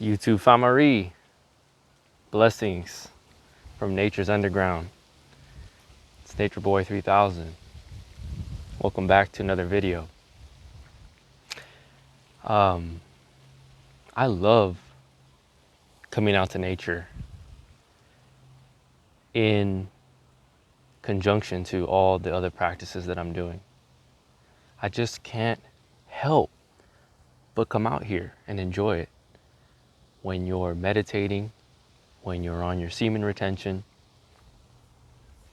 YouTube family, blessings from nature's underground. It's Nature Boy 3000. Welcome back to another video. I love coming out to nature in conjunction to all the other practices that I'm doing. I just can't help but come out here and enjoy it. When you're meditating, when you're on your semen retention,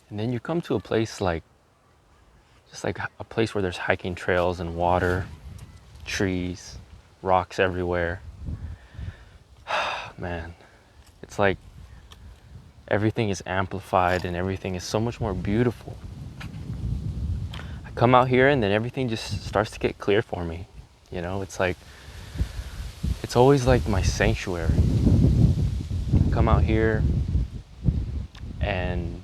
and then you come to a place like, just like a place where there's hiking trails and water, trees, rocks everywhere. Man, it's like everything is amplified and everything is so much more beautiful. I come out here and then everything just starts to get clear for me. You know, it's like, it's always like my sanctuary. I come out here and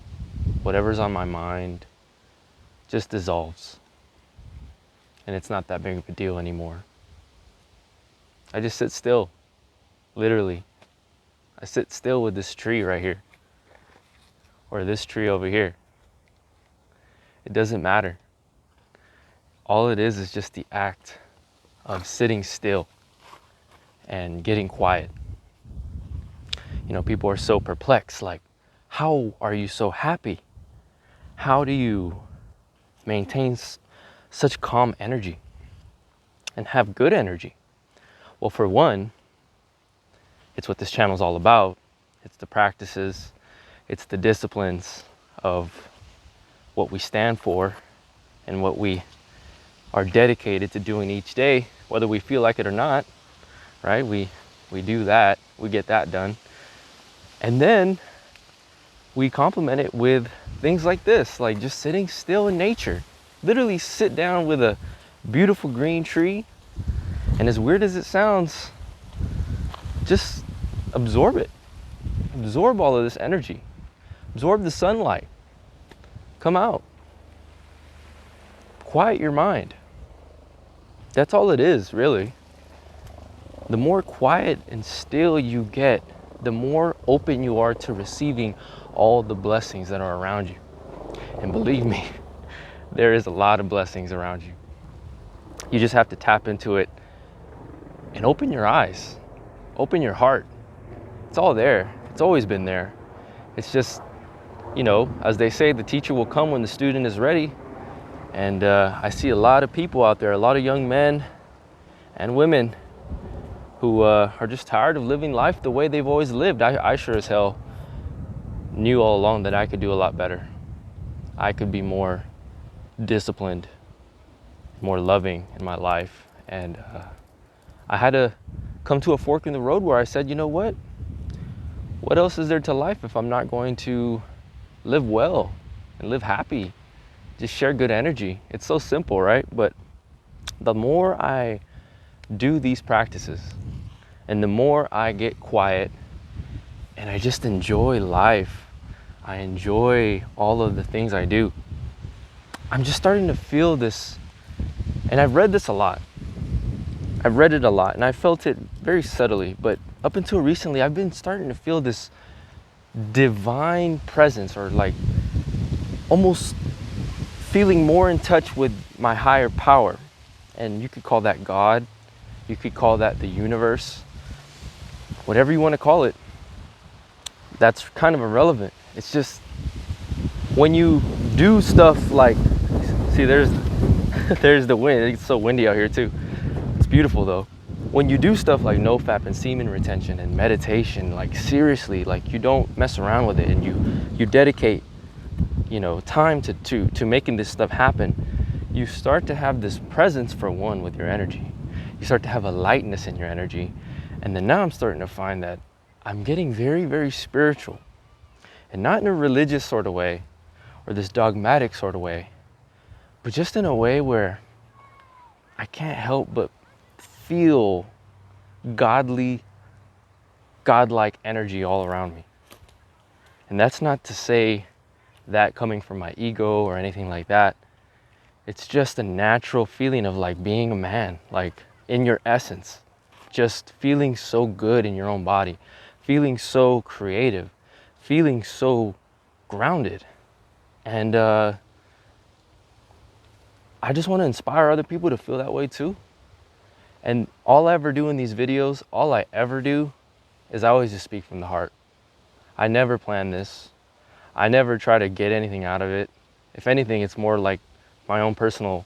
whatever's on my mind just dissolves. And it's not that big of a deal anymore. I just sit still, literally. I sit still with this tree right here, or this tree over here. It doesn't matter. All it is just the act of sitting still and getting quiet. You know, people are so perplexed, like, how are you so happy? How do you maintain such calm energy and have good energy? Well, for one, it's what this channel is all about. It's the practices, it's the disciplines of what we stand for and what we are dedicated to doing each day, whether we feel like it or not, right? We do that, we get that done. And then we complement it with things like this, like just sitting still in nature. Literally sit down with a beautiful green tree, and as weird as it sounds, just absorb it. Absorb all of this energy. Absorb the sunlight. Come out. Quiet your mind. That's all it is, really. The more quiet and still you get, the more open you are to receiving all the blessings that are around you. And believe me, there is a lot of blessings around you. You just have to tap into it and open your eyes, open your heart. It's all there. It's always been there. It's just, you know, as they say, the teacher will come when the student is ready. And I see a lot of people out there, a lot of young men and women who are just tired of living life the way they've always lived. I sure as hell knew all along that I could do a lot better. I could be more disciplined, more loving in my life. And I had to come to a fork in the road where I said, you know what? What else is there to life if I'm not going to live well and live happy? Just share good energy. It's so simple, right? But the more I do these practices and the more I get quiet and I just enjoy life, I enjoy all of the things I do, I'm just starting to feel this. And I've read this a lot. I've read it a lot and I felt it very subtly, but up until recently, I've been starting to feel this divine presence, or like almost feeling more in touch with my higher power. And you could call that God, you could call that the universe, whatever you want to call it. That's kind of irrelevant. It's just when you do stuff like, see, there's the wind. It's so windy out here too. It's beautiful though. When you do stuff like Nofap and semen retention and meditation, like seriously, like you don't mess around with it and you dedicate, you know, time to making this stuff happen, you start to have this presence, for one, with your energy. You start to have a lightness in your energy. And then now I'm starting to find that I'm getting very, very spiritual, and not in a religious sort of way or this dogmatic sort of way, but just in a way where I can't help but feel godly, godlike energy all around me. And that's not to say that coming from my ego or anything like that. It's just a natural feeling of like being a man, like in your essence. just feeling so good in your own body, feeling so creative, feeling so grounded. And I just want to inspire other people to feel that way too. And all I ever do in these videos, all I ever do is I always just speak from the heart. I never plan this. I never try to get anything out of it. If anything, it's more like my own personal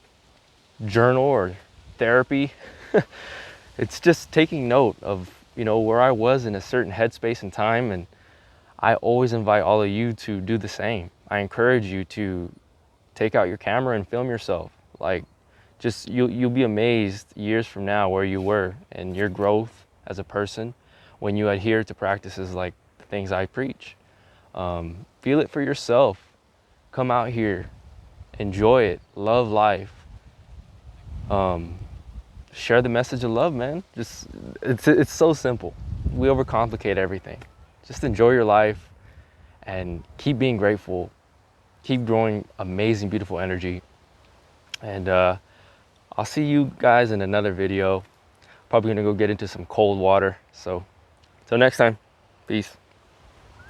journal or therapy. It's just taking note of, you know, where I was in a certain headspace and time. And I always invite all of you to do the same. I encourage you to take out your camera and film yourself. Like, just you'll be amazed years from now where you were and your growth as a person when you adhere to practices like the things I preach. Feel it for yourself. Come out here, enjoy it, love life. Share the message of love, man. Just it's so simple. We overcomplicate everything. Just enjoy your life and keep being grateful. Keep growing amazing, beautiful energy. And I'll see you guys in another video. Probably gonna go get into some cold water. So, till next time, peace.